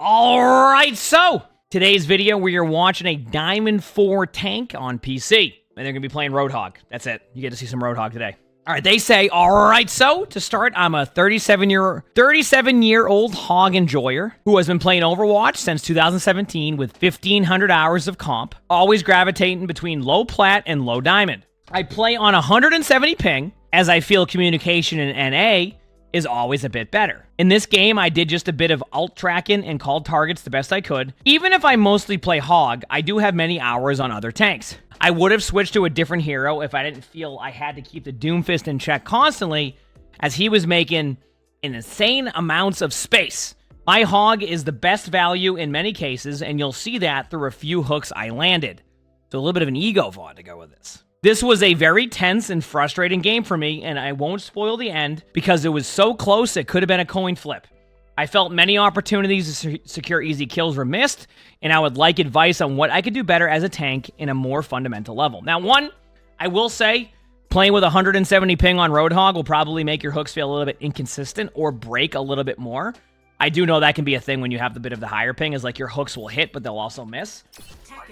Alright, so today's video we are watching a Diamond 4 tank on PC. And they're going to be playing Roadhog. That's it. You get to see some Roadhog today. Alright, they say, alright, so to start, I'm a 37-year-old hog enjoyer who has been playing Overwatch since 2017 with 1,500 hours of comp, always gravitating between low plat and low diamond. I play on 170 ping, as I feel communication in NA is always a bit better. In this game, I did just a bit of alt tracking and called targets the best I could. Even if I mostly play hog, I do have many hours on other tanks. I would have switched to a different hero if I didn't feel I had to keep the Doomfist in check constantly, as he was making insane amounts of space. My hog is the best value in many cases, and you'll see that through a few hooks I landed. So a little bit of an ego VOD to go with this. This was a very tense and frustrating game for me, and I won't spoil the end because it was so close it could have been a coin flip. I felt many opportunities to secure easy kills were missed, and I would like advice on what I could do better as a tank in a more fundamental level. Now, one, I will say, playing with 170 ping on Roadhog will probably make your hooks feel a little bit inconsistent or break a little bit more. I do know that can be a thing when you have the bit of the higher ping, is like your hooks will hit, but they'll also miss.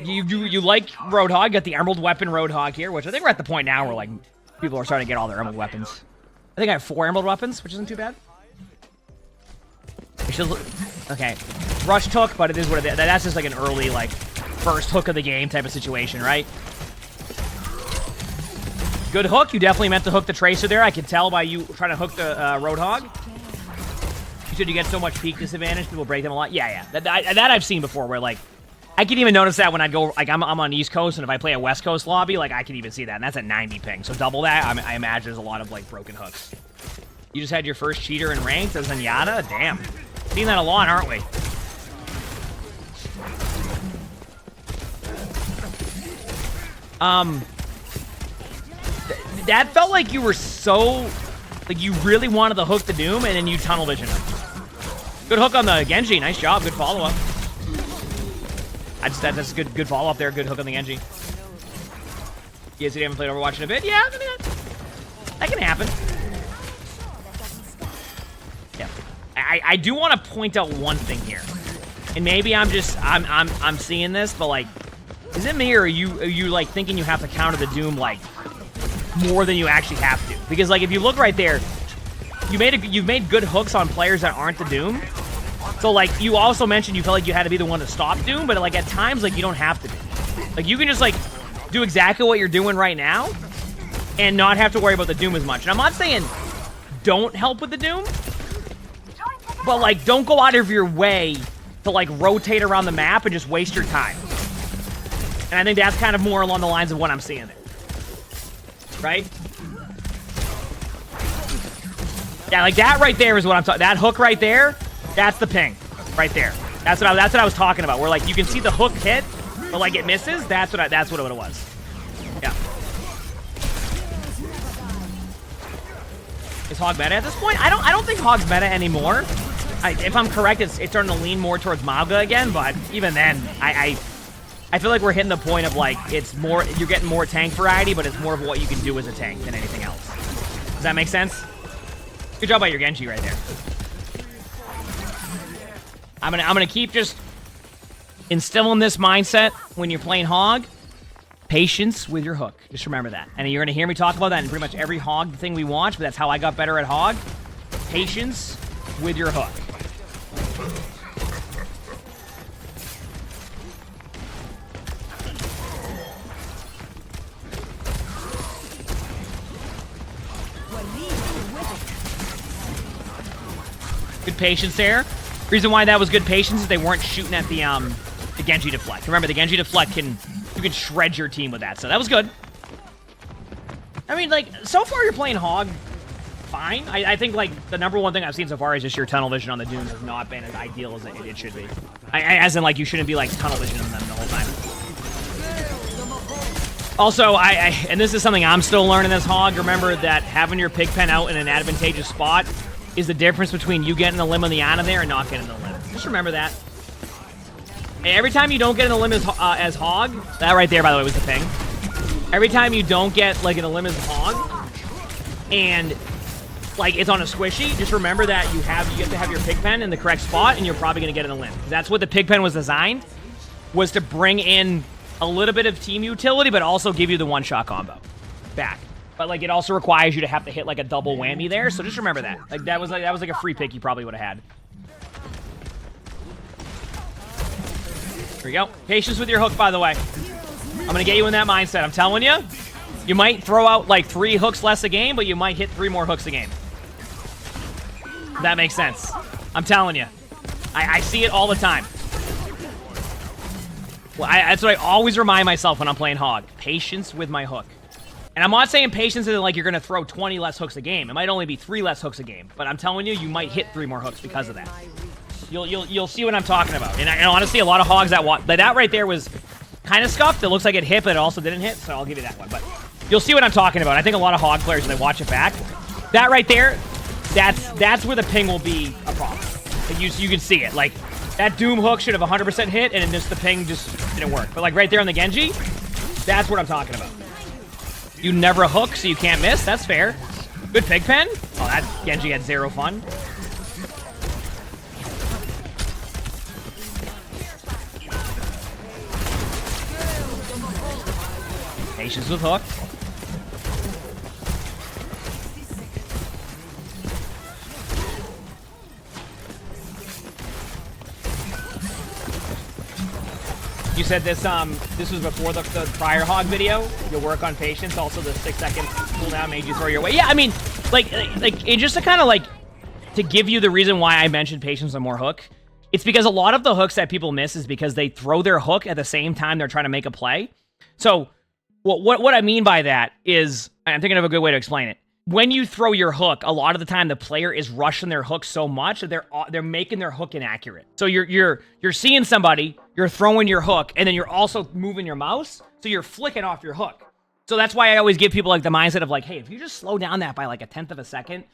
You like Roadhog, got the Emerald Weapon Roadhog here, which I think we're at the point now where, like, people are starting to get all their Emerald Weapons. I think I have 4 Emerald Weapons, which isn't too bad. Okay. Rush hook, but it is what it is. That's just like an early, like, first hook of the game type of situation, right? Good hook. You definitely meant to hook the Tracer there. I can tell by you trying to hook the Roadhog. You said you get so much peak disadvantage, people break them a lot. Yeah. That I've seen before, where, like, I can even notice that when I go, like, I'm on the East Coast, and if I play a West Coast lobby, like, I can even see that, and that's at 90 ping. So double that, I imagine there's a lot of, like, broken hooks. You just had your first cheater in ranked as Zenyatta? Damn. Seen that a lot, aren't we? That felt like you were so, like, you really wanted to hook the Doom, and then you tunnel vision him. Good hook on the Genji. Nice job. Good follow-up. That's good follow-up there. Good hook on the Genji. You guys haven't played Overwatch in a bit? Yeah, I mean, that can happen. Yeah. I do want to point out one thing here. And maybe I'm seeing this, but, like, is it me, or are you like thinking you have to counter the Doom, like, more than you actually have to? Because, like, if you look right there, you've made good hooks on players that aren't the Doom. So, like, you also mentioned you felt like you had to be the one to stop Doom, but, like, at times, like, you don't have to be. Like, you can just, like, do exactly what you're doing right now and not have to worry about the Doom as much. And I'm not saying don't help with the Doom, but, like, don't go out of your way to, like, rotate around the map and just waste your time. And I think that's kind of more along the lines of what I'm seeing there. Right? Yeah, like, that right there is what I'm talking. That hook right there, that's the ping, right there. That's what I was talking about. Where, like, you can see the hook hit, but, like, it misses. That's what it was. Yeah. Is Hog meta at this point? I don't think Hog's meta anymore. If I'm correct, it's starting to lean more towards Mauga again. But even then, I feel like we're hitting the point of, like, it's more, you're getting more tank variety, but it's more of what you can do as a tank than anything else. Does that make sense? Good job by your Genji right there. I'm gonna keep just instilling this mindset when you're playing Hog. Patience with your hook. Just remember that. And you're gonna hear me talk about that in pretty much every Hog thing we watch, but that's how I got better at Hog. Patience with your hook. Good patience there. Reason why that was good patience is they weren't shooting at the Genji deflect. Remember, the Genji deflect you can shred your team with that, so that was good. I mean, like, so far you're playing Hog fine. I think, like, the number one thing I've seen so far is just your tunnel vision on the Doom has not been as ideal as it should be. As in, like, you shouldn't be, like, tunnel visioning them the whole time. Also, and this is something I'm still learning as Hog, remember that having your pig pen out in an advantageous spot is the difference between you getting the limb on the Ana there and not getting the limb. Just remember that. Every time you don't get an limb as Hog, that right there, by the way, was the ping. Every time you don't get, like, an limb as Hog, and like it's on a squishy, just remember that you get to have your pig pen in the correct spot, and you're probably going to get in a limp. That's what the pig pen was designed, was to bring in a little bit of team utility, but also give you the one-shot combo back. But like it also requires you to have to hit like a double whammy there, so just remember that. Like that was like a free pick you probably would have had. Here we go. Patience with your hook, by the way. I'm gonna get you in that mindset. I'm telling you, you might throw out like 3 hooks less a game, but you might hit 3 more hooks a game. That makes sense. I'm telling you. I see it all the time. Well, that's what I always remind myself when I'm playing Hog. Patience with my hook. And I'm not saying patience isn't like you're going to throw 20 less hooks a game. It might only be 3 less hooks a game. But I'm telling you, you might hit 3 more hooks because of that. You'll see what I'm talking about. And honestly, a lot of Hogs that right there was kind of scuffed. It looks like it hit, but it also didn't hit. So I'll give you that one. But you'll see what I'm talking about. I think a lot of Hog players, when they watch it back, that right there, that's where the ping will be a problem. Like you can see it. Like, that Doom hook should have 100% hit, and the ping just didn't work. But like right there on the Genji, that's what I'm talking about. You never hook, so you can't miss. That's fair. Good pig pen. Oh, that Genji had 0 fun. Patience with hook. You said this was before the prior Hog video. You'll work on patience. Also, the 6-second cooldown made you throw your way. Yeah, I mean, like it just to kind of like to give you the reason why I mentioned patience on more hook. It's because a lot of the hooks that people miss is because they throw their hook at the same time they're trying to make a play. So what I mean by that is, I'm thinking of a good way to explain it. When you throw your hook, a lot of the time the player is rushing their hook so much that they're making their hook inaccurate. So you're seeing somebody, you're throwing your hook, and then you're also moving your mouse, so you're flicking off your hook. So that's why I always give people like the mindset of like, hey, if you just slow down that by like 1/10 of a second,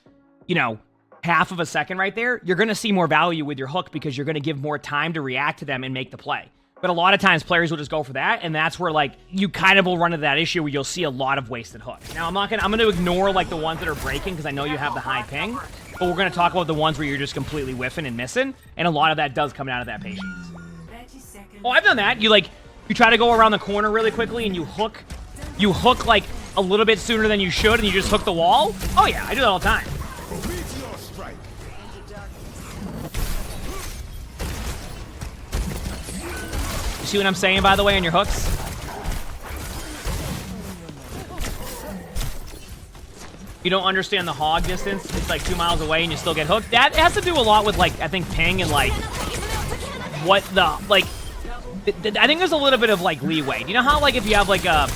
you know, 1/2 of a second right there, you're gonna see more value with your hook because you're gonna give more time to react to them and make the play. But a lot of times players will just go for that, and that's where like you kind of will run into that issue where you'll see a lot of wasted hooks. Now I'm gonna ignore like the ones that are breaking because I know you have the high ping, but we're gonna talk about the ones where you're just completely whiffing and missing, and a lot of that does come out of that patience. Oh, I've done that. You try to go around the corner really quickly and you hook like a little bit sooner than you should, and you just hook the wall. Oh yeah, I do that all the time. See what I'm saying, by the way, on your hooks? You don't understand the Hog distance. It's like 2 miles away and you still get hooked. That has to do a lot with, like, I think ping and, like, what the, like, I think there's a little bit of, like, leeway. Do you know how, like, if you have, like, a,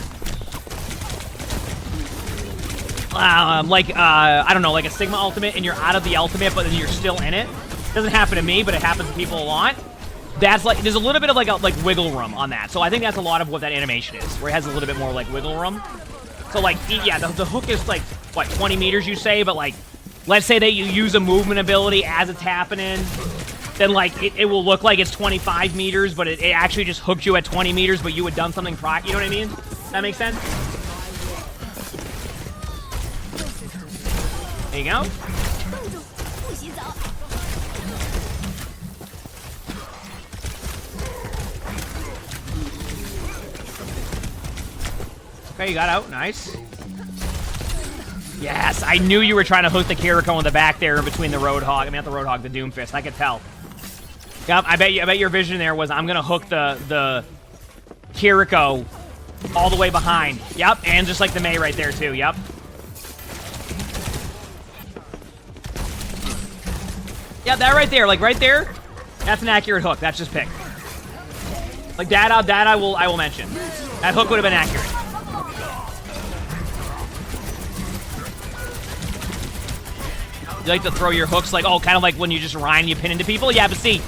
I don't know, like a Sigma ultimate and you're out of the ultimate, but then you're still in it? It doesn't happen to me, but it happens to people a lot. That's like, there's a little bit of like wiggle room on that. So I think that's a lot of what that animation is, where it has a little bit more like wiggle room. So like, yeah, the hook is like, what, 20 meters you say, but like, let's say that you use a movement ability as it's happening, then like, it will look like it's 25 meters, but it actually just hooked you at 20 meters, but you had done something prior, you know what I mean? That makes sense? There you go. Okay, you got out. Nice. Yes, I knew you were trying to hook the Kiriko in the back there in between the Roadhog. I mean, not the Roadhog, the Doomfist. I could tell. Yep, I bet your vision there was I'm gonna hook the Kiriko all the way behind. Yep, and just like the Mei right there too. Yep. Yeah, that right there, like right there, that's an accurate hook. That's just picked. Like that I will mention. That hook would have been accurate. You like to throw your hooks like, oh, kind of like when you just Ryan, you pin into people? Yeah, but see,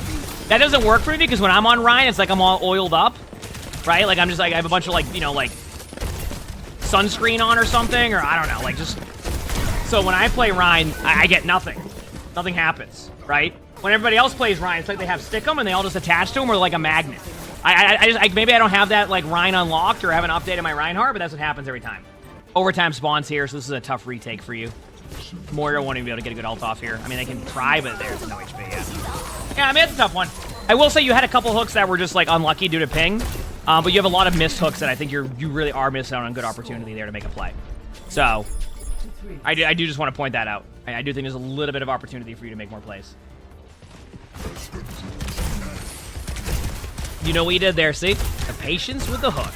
that doesn't work for me because when I'm on Ryan, it's like I'm all oiled up, right? Like I'm just like, I have a bunch of like, you know, like sunscreen on or something, or I don't know, like just, so when I play Ryan, I get nothing. Nothing happens, right? When everybody else plays Ryan, it's like they have Stickum and they all just attach to him or like a magnet. Maybe I don't have that like Ryan unlocked or haven't updated my Reinhardt, but that's what happens every time. Overtime spawns here, so this is a tough retake for you. Moira won't even be able to get a good ult off here. I mean, they can try, but there's no HP yet. Yeah, I mean, it's a tough one. I will say you had a couple hooks that were just, like, unlucky due to ping. But you have a lot of missed hooks that I think you really are missing out on a good opportunity there to make a play. So, I do just want to point that out. I do think there's a little bit of opportunity for you to make more plays. You know what you did there, see? The patience with the hook.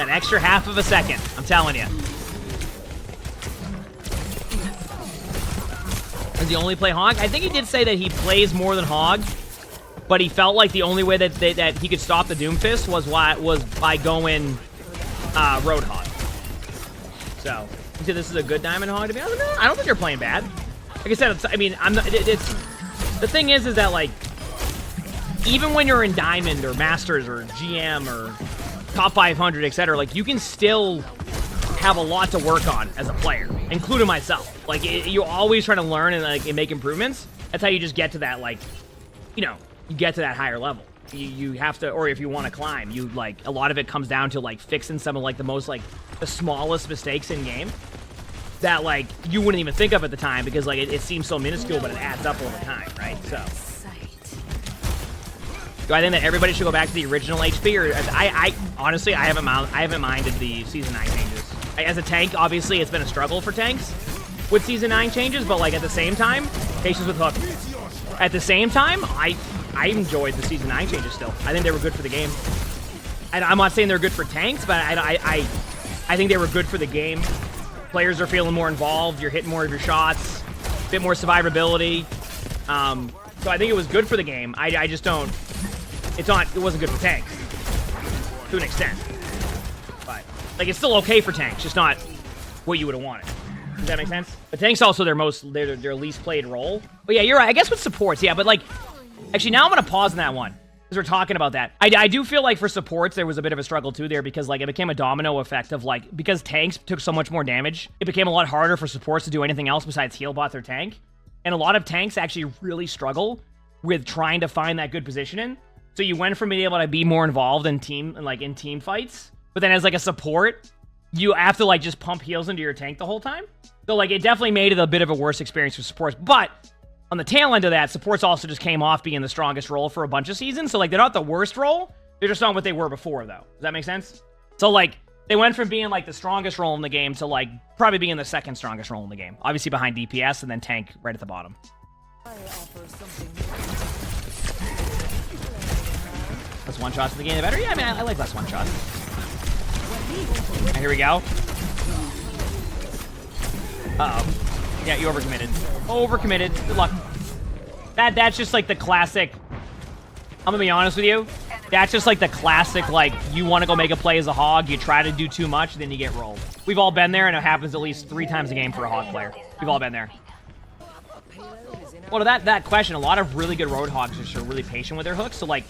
An extra half of a second, I'm telling you. Does he only play Hog? I think he did say that he plays more than Hog, but he felt like the only way that he could stop the Doomfist was by going Roadhog. So, you said this is a good Diamond Hog to be honest? No, I don't think they're playing bad. Like I said, I mean, I'm not, the thing is that, like, even when you're in Diamond or Masters or GM or top 500, etc., like, you can still have a lot to work on as a player, including myself. Like, you're always trying to learn and, like, make improvements. That's how you just get to that, like, you know, you get to that higher level. You have to, or if you want to climb, you, like, a lot of it comes down to, like, fixing some of, like, the most, like, the smallest mistakes in game that, like, you wouldn't even think of at the time because, like, it seems so minuscule, but it adds up over time, right? So, do I think that everybody should go back to the original HP, or I honestly, I haven't minded the Season 9 changes. As a tank, obviously, it's been a struggle for tanks with Season 9 changes, but, like, at the same time, patience with hook. At the same time, I enjoyed the Season 9 changes still. I think they were good for the game. And I'm not saying they're good for tanks, but I think they were good for the game. Players are feeling more involved. You're hitting more of your shots. A bit more survivability. So I think it was good for the game. I just don't... It wasn't good for tanks. To an extent. But, like, it's still okay for tanks, just not what you would have wanted. Does that make sense? But tanks also their least played role. But yeah, you're right. I guess with supports, yeah, but, like... Actually, now I'm going to pause on that one. Because we're talking about that. I do feel like for supports, there was a bit of a struggle too there because, like, it became a domino effect of, like, because tanks took so much more damage, it became a lot harder for supports to do anything else besides heal bots or tank. And a lot of tanks actually really struggle with trying to find that good positioning. So you went from being able to be more involved in team fights, but then as, like, a support, you have to, like, just pump heals into your tank the whole time. So, like, it definitely made it a bit of a worse experience for supports. But on the tail end of that, supports also just came off being the strongest role for a bunch of seasons. So, like, they're not the worst role. They're just not what they were before, though. Does that make sense? So, like, they went from being, like, the strongest role in the game to, like, probably being the second strongest role in the game. Obviously behind DPS and then tank right at the bottom. Less one-shots in the game, the better? Yeah, I mean, I like less one-shots. Here we go. Uh-oh. Yeah, you overcommitted. Overcommitted. Good luck. That's just, like, the classic... I'm gonna be honest with you. That's just, like, the classic, like, you want to go make a play as a hog, you try to do too much, then you get rolled. We've all been there, and it happens at least 3 times a game for a hog player. We've all been there. Well, to that question, a lot of really good Roadhogs are just really patient with their hooks. So, like,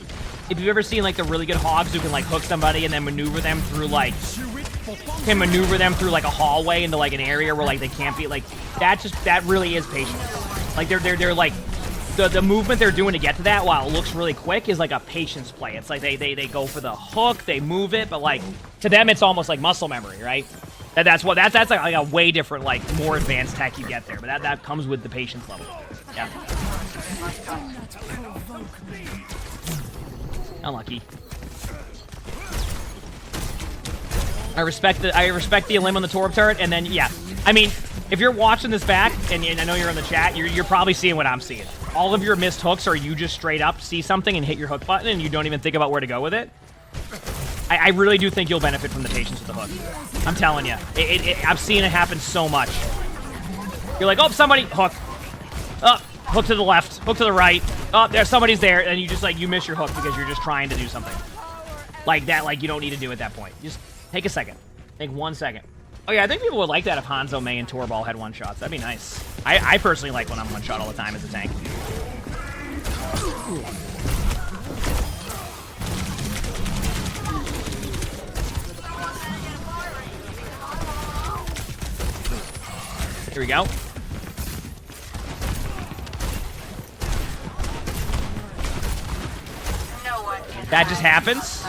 if you've ever seen, like, the really good hogs who can, like, hook somebody and then maneuver them through, like... like, a hallway into, like, an area where, like, they can't be, like... That really is patience. Like, they're like... The movement they're doing to get to that, while it looks really quick, is, like, a patience play. It's like they go for the hook, they move it, but, like, to them, it's almost like muscle memory, right? That's like a way different, like, more advanced tech you get there. But that comes with the patience level. Yeah. Unlucky. I respect the elim on the Torb turret, and then, yeah. I mean, if you're watching this back, and I know you're in the chat, you're probably seeing what I'm seeing. All of your missed hooks are you just straight up see something and hit your hook button, and you don't even think about where to go with it. I really do think you'll benefit from the patience with the hook. I'm telling you. I've seen it happen so much. You're like, oh, somebody, hook. Oh, hook to the left, hook to the right. Oh, there's somebody's there, and you just, like, you miss your hook because you're just trying to do something. Like that, like, you don't need to do at that point. Just take a second. Take 1 second. Oh, yeah, I think people would like that if Hanzo, Mei, and Torball had one-shots. That'd be nice. I personally like when I'm one-shot all the time as a tank. Here we go. That just happens.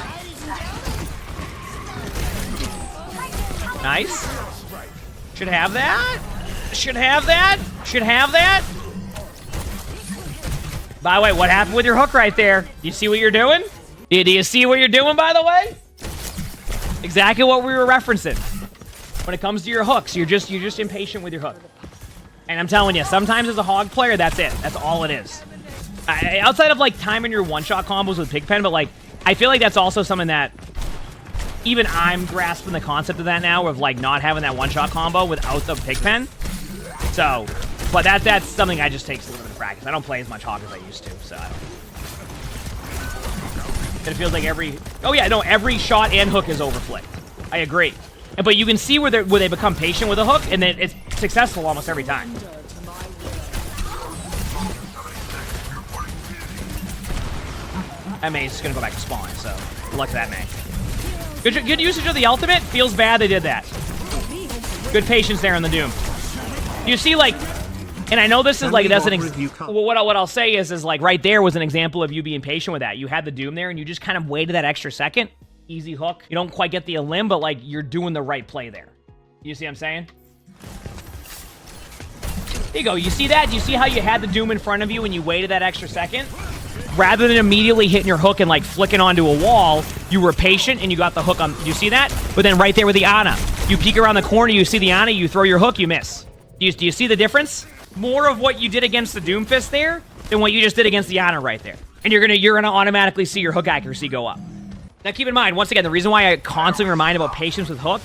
Nice. Should have that. Should have that. Should have that. By the way, what happened with your hook right there? Do you see what you're doing? Do you see what you're doing, by the way? Exactly what we were referencing. When it comes to your hooks, you're just impatient with your hook. And I'm telling you, sometimes as a hog player, that's it. That's all it is. Outside of, like, timing your one-shot combos with Pigpen, but, like, I feel like that's also something that even I'm grasping the concept of that now, of, like, not having that one-shot combo without the Pigpen. So, but that's something I just takes a little bit of practice. I don't play as much hog as I used to, so I don't. It feels like every shot and hook is overflicked. I agree. But you can see where they become patient with a hook, and then it's successful almost every time. That May's just gonna go back to spawn, so good luck to that May. Good usage of the ultimate. Feels bad they did that. Good patience there in the Doom. You see, like, and I know this is like, it doesn't, well, what I'll say is like, right there was an example of you being patient with that. You had the Doom there, and you just kind of waited that extra second. Easy hook. You don't quite get the elim, but, like, you're doing the right play there. You see what I'm saying? There you go. You see that? You see how you had the Doom in front of you and you waited that extra second? Rather than immediately hitting your hook and, like, flicking onto a wall, you were patient and you got the hook on. You see that? But then right there with the Ana, you peek around the corner, you see the Ana, you throw your hook, you miss. Do you see the difference? More of what you did against the Doomfist there than what you just did against the Ana right there. And you're gonna automatically see your hook accuracy go up. Now keep in mind, once again, the reason why I constantly remind about patience with hook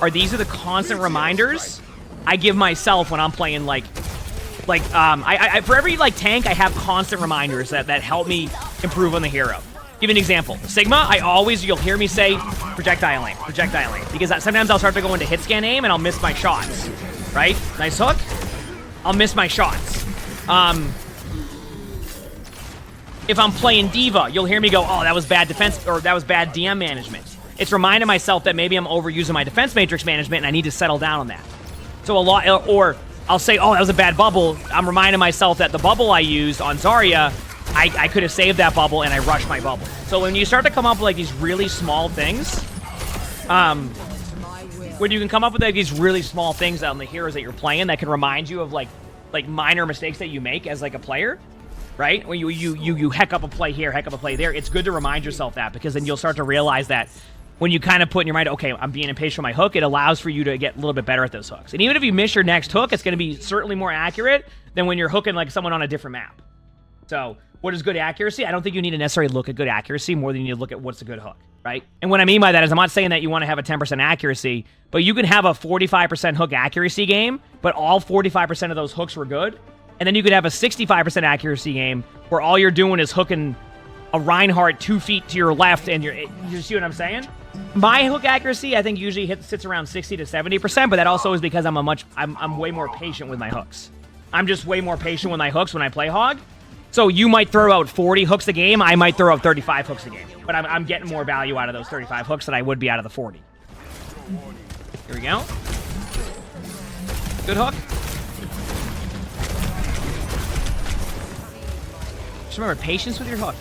are these are the constant reminders I give myself when I'm playing for every like tank, I have constant reminders that help me improve on the hero. Give you an example. Sigma, you'll hear me say projectile aim, because sometimes I'll start to go into hit scan aim and I'll miss my shots, right? Nice hook. I'll miss my shots. If I'm playing Diva, you'll hear me go, oh, that was bad defense, or that was bad DM management. It's reminding myself that maybe I'm overusing my defense matrix management and I need to settle down on that. So or I'll say, oh, that was a bad bubble. I'm reminding myself that the bubble I used on Zarya, I could have saved that bubble and I rushed my bubble. So when you start to come up with like these really small things, when you can come up with like these really small things on the heroes that you're playing that can remind you of like minor mistakes that you make as like a player, right? When you heck up a play here, heck up a play there, it's good to remind yourself that, because then you'll start to realize that when you kind of put in your mind, okay, I'm being impatient with my hook, it allows for you to get a little bit better at those hooks. And even if you miss your next hook, it's going to be certainly more accurate than when you're hooking like someone on a different map. So what is good accuracy? I don't think you need to necessarily look at good accuracy more than you need to look at what's a good hook, right? And what I mean by that is I'm not saying that you want to have a 10% accuracy, but you can have a 45% hook accuracy game, but all 45% of those hooks were good. And then you could have a 65% accuracy game where all you're doing is hooking a Reinhardt 2 feet to your left, and you see what I'm saying? My hook accuracy, I think, usually sits around 60 to 70%, but that also is because I'm way more patient with my hooks. I'm just way more patient with my hooks when I play Hog. So you might throw out 40 hooks a game, I might throw out 35 hooks a game. But I'm getting more value out of those 35 hooks than I would be out of the 40. Here we go. Good hook. Just remember, patience with your hook.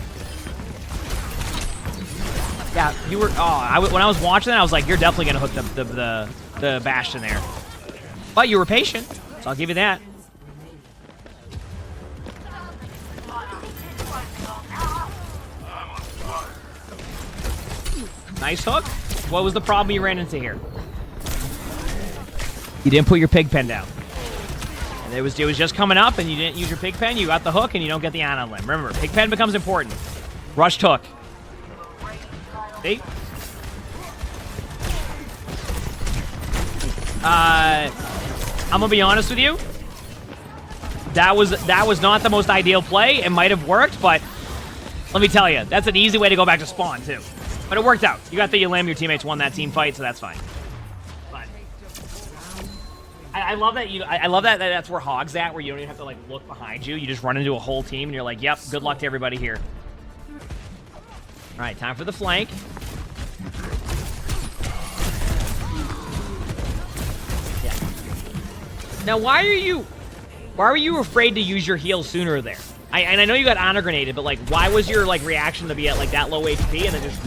Yeah, you were. Oh, when I was watching that, I was like, "You're definitely gonna hook the Bastion there." But you were patient, so I'll give you that. Nice hook. What was the problem you ran into here? You didn't put your pig pen down. And it was just coming up, and you didn't use your pig pen. You got the hook, and you don't get the Ana limb. Remember, pig pen becomes important. Rushed hook. See? I'm gonna be honest with you. That was not the most ideal play. It might have worked, but let me tell you, that's an easy way to go back to spawn too. But it worked out. You got the limb. Your teammates won that team fight, so that's fine. But I love that I love that that's where Hog's at, where you don't even have to like look behind you. You just run into a whole team, and you're like, "Yep, good luck to everybody here." All right, time for the flank. Yeah. Now, why were you afraid to use your heal sooner there? And I know you got honor grenaded, but like, why was your like reaction to be at like that low HP and then just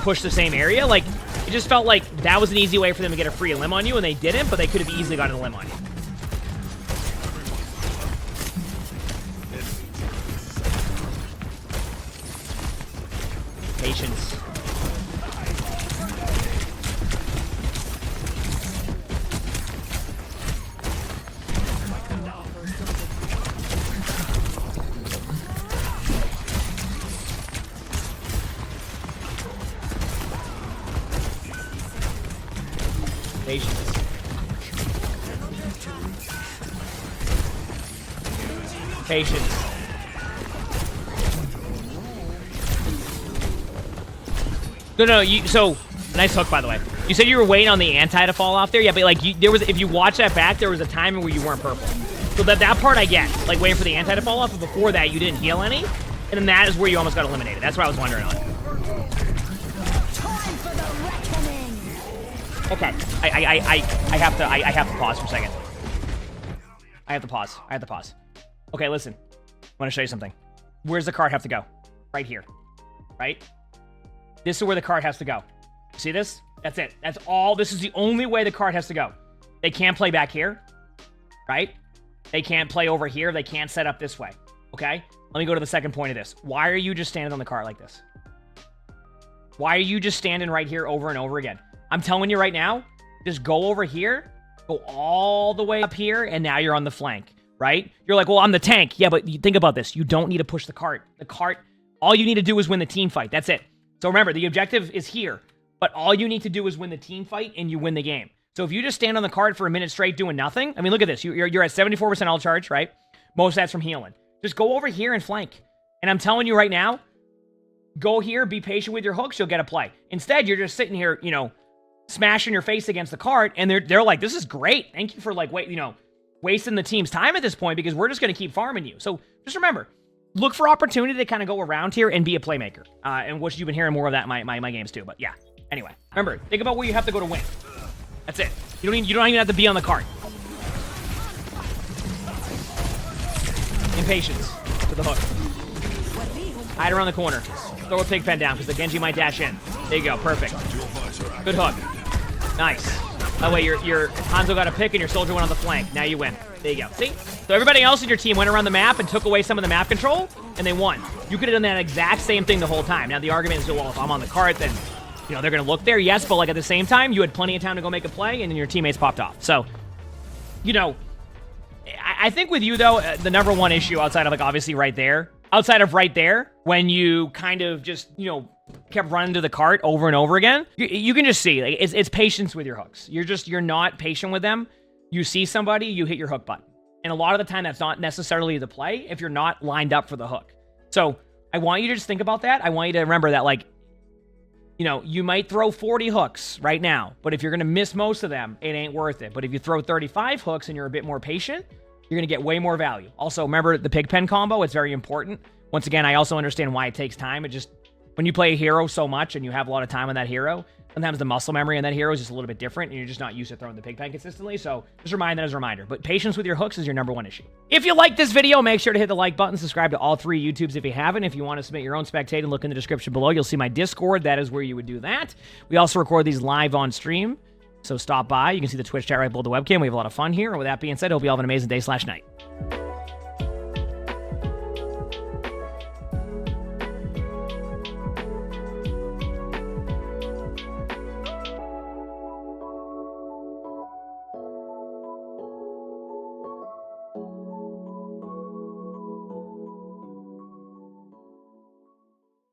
push the same area? Like, It just felt like that was an easy way for them to get a free limb on you, and they didn't, but they could have easily gotten a limb on you. Patience. Patience. Patience. No, so nice hook, by the way. You said you were waiting on the anti to fall off there. Yeah, but like if you watch that back, there was a time where you weren't purple. So that part I get, like waiting for the anti to fall off, but before that you didn't heal any, and then that is where you almost got eliminated. That's what I was wondering on. Okay, I have to pause for a second. I have to pause. Okay, listen. I want to show you something. Where's the card have to go? Right here. Right? This is where the card has to go. See this? That's it. That's all. This is the only way the card has to go. They can't play back here. Right? They can't play over here. They can't set up this way. Okay? Let me go to the second point of this. Why are you just standing on the card like this? Why are you just standing right here over and over again? I'm telling you right now, just go over here, go all the way up here, and now you're on the flank, right? You're like, well, I'm the tank. Yeah, but you think about this. You don't need to push the cart. The cart, all you need to do is win the team fight. That's it. So remember, the objective is here, but all you need to do is win the team fight, and you win the game. So if you just stand on the cart for a minute straight doing nothing, I mean, look at this. You're at 74% all charge, right? Most of that's from healing. Just go over here and flank. And I'm telling you right now, go here, be patient with your hooks, you'll get a play. Instead, you're just sitting here, you know, smashing your face against the cart, and they're like, this is great. Thank you for like wasting the team's time at this point, because we're just going to keep farming you. So just remember, look for opportunity to kind of go around here and be a playmaker. And which you've been hearing more of that in my games too. But yeah. Anyway, remember, think about where you have to go to win. That's it. You don't even have to be on the cart. Impatience to the hook. Hide around the corner. Throw a pig pen down because the Genji might dash in. There you go. Perfect. Good hook. Nice. That way your Hanzo got a pick and your soldier went on the flank. Now you win. There you go. See? So everybody else in your team went around the map and took away some of the map control, and they won. You could have done that exact same thing the whole time. Now the argument is, well, if I'm on the cart, then they're going to look there. Yes, but like at the same time, you had plenty of time to go make a play, and then your teammates popped off. So, I think with you, though, the number one issue outside of, like, obviously right there, when you kind of just, kept running to the cart over and over again, you can just see, like, it's patience with your hooks. You're not patient with them. You see somebody, you hit your hook button. And a lot of the time, that's not necessarily the play if you're not lined up for the hook. So I want you to just think about that. I want you to remember that, like, you might throw 40 hooks right now, but if you're going to miss most of them, it ain't worth it. But if you throw 35 hooks and you're a bit more patient, you're going to get way more value. Also, remember the pig pen combo. It's very important. Once again, I also understand why it takes time. It just, when you play a hero so much and you have a lot of time on that hero, sometimes the muscle memory on that hero is just a little bit different, and you're just not used to throwing the pig pen consistently. So just remind that as a reminder. But patience with your hooks is your number one issue. If you like this video, make sure to hit the like button. Subscribe to all 3 YouTubes if you haven't. If you want to submit your own spectating, look in the description below. You'll see my Discord. That is where you would do that. We also record these live on stream, so stop by. You can see the Twitch chat right below the webcam. We have a lot of fun here. And with that being said, I hope you all have an amazing day/night.